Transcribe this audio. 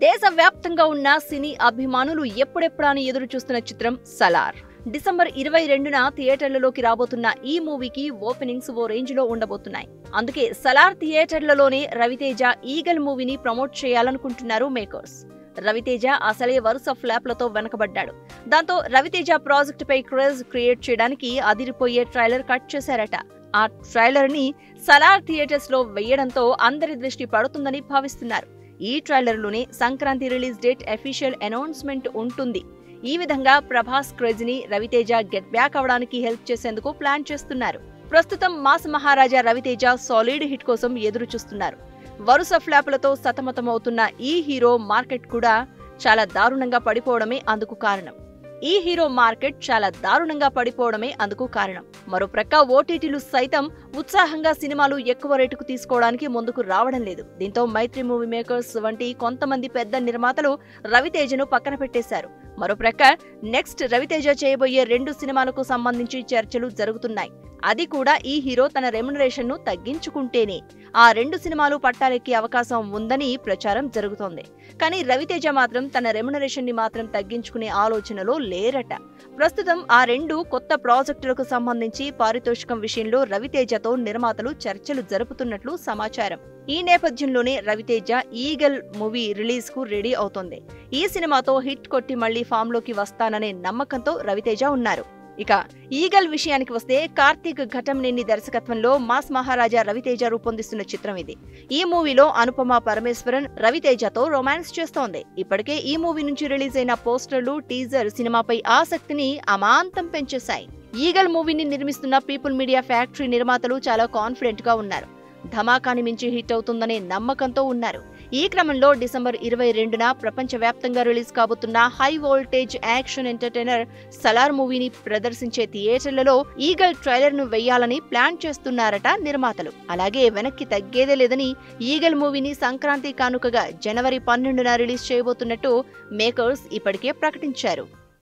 దేశవ్యాప్తంగా ఉన్న సినీ అభిమానులు ఎప్పుడెప్పుడా అని ఎదురు చూస్తున్న చిత్రం సలార్. డిసెంబర్ 22న థియేటర్లలోకి రాబోతున్న ఈ మూవీకి ఓపెనింగ్స్ ఓ రేంజ్ లో ఉండబోతున్నాయి. అందుకే సలార్ థియేటర్లలోనే రవితేజ ఈగల్ మూవీని ప్రమోట్ చేయాలనుకుంటున్నారు మేకర్స్. రవితేజ అసలే వరుస ఫ్లాప్లతో వెనకబడ్డాడు. దాంతో రవితేజ ప్రాజెక్ట్ పై క్రేజ్ క్రియేట్ చేయడానికి అదిరిపోయే ట్రైలర్ కట్ చేశారట. ఆ ట్రైలర్ ని సలార్ థియేటర్స్ లో వేయడంతో అందరి దృష్టి పడుతుందని భావిస్తున్నారు. ఈ ట్రైలర్ లోనే Sankranti release date official announcement ఉంటుంది. ఈ విధంగా ప్రభాస్ క్రేజ్ ని రవితేజ గెట్ బ్యాక్ అవడానికి హెల్ప్ చేసేందుకు ప్లాన్ చేస్తున్నారు. ప్రస్తుతం మాస్ మహారాజా రవితేజ సాలిడ్ హిట్ కోసం ఎదురు చూస్తున్నారు. వరుస ఫ్లాపులతో సతమతమవుతున్న ఈ హీరో మార్కెట్ కూడా చాలా దారుణంగా పడిపోవడమే అందుకు కారణం. మరోప్రక్క ఓటీటీలు సైతం ఉత్సాహంగా సినిమాలు ఎక్కువ రేటుకు తీసుకోవడానికి ముందుకు రావడం లేదు. దీంతో మైత్రి మూవీ మేకర్స్ వంటి కొంతమంది పెద్ద నిర్మాతలు రవితేజను పక్కన పెట్టేశారు. మరోప్రక్క నెక్స్ట్ రవితేజ చేయబోయే 2 సినిమాలకు సంబంధించి చర్చలు జరుగుతున్నాయి. అది కూడా ఈ హీరో తన రెమ్యునరేషన్ ను తగ్గించుకుంటేనే ఆ 2 సినిమాలు పట్టాలెక్కే అవకాశం ఉందని ప్రచారం జరుగుతోంది. కానీ రవితేజ మాత్రం తన రెమ్యునరేషన్ ని మాత్రం తగ్గించుకునే ఆలోచనలో లేరట. ప్రస్తుతం ఆ 2 కొత్త ప్రాజెక్టులకు సంబంధించి పారితోషికం విషయంలో రవితేజతో నిర్మాతలు చర్చలు జరుపుతున్నట్లు సమాచారం. ఈ నేపథ్యంలోనే రవితేజ ఈగల్ మూవీ రిలీజ్ కు రెడీ అవుతోంది. ఈ సినిమాతో హిట్ కొట్టి మళ్లీ ఫామ్ లోకి వస్తాననే నమ్మకంతో రవితేజ ఉన్నారు. ఇక ఈగల్ విషయానికి వస్తే కార్తీక్ ఘటంనేని దర్శకత్వంలో మాస్ మహారాజా రవితేజ రూపొందిస్తున్న చిత్రం ఇది. ఈ మూవీలో అనుపమ పరమేశ్వరన్ రవితేజతో రొమాన్స్ చేస్తోంది. ఇప్పటికే ఈ మూవీ నుంచి రిలీజ్ అయిన పోస్టర్లు, టీజర్ సినిమాపై ఆసక్తిని అమాంతం పెంచేశాయి. ఈగల్ మూవీని నిర్మిస్తున్న పీపుల్ మీడియా ఫ్యాక్టరీ నిర్మాతలు చాలా కాన్ఫిడెంట్ గా ఉన్నారు. ధమాకాని మించి హిట్ అవుతుందనే నమ్మకంతో ఉన్నారు. ఈ క్రమంలో డిసెంబర్ 22న ప్రపంచవ్యాప్తంగా రిలీజ్ కాబోతున్న high voltage action entertainer Salaar మూవీని ప్రదర్శించే థియేటర్లలో ఈగల్ ట్రైలర్ ను వేయాలని ప్లాన్ చేస్తున్నారట నిర్మాతలు. అలాగే వెనక్కి తగ్గేదే లేదని ఈగల్ మూవీని సంక్రాంతి కానుకగా జనవరి 12న రిలీజ్ చేయబోతున్నట్టు మేకర్స్ ఇప్పటికే ప్రకటించారు.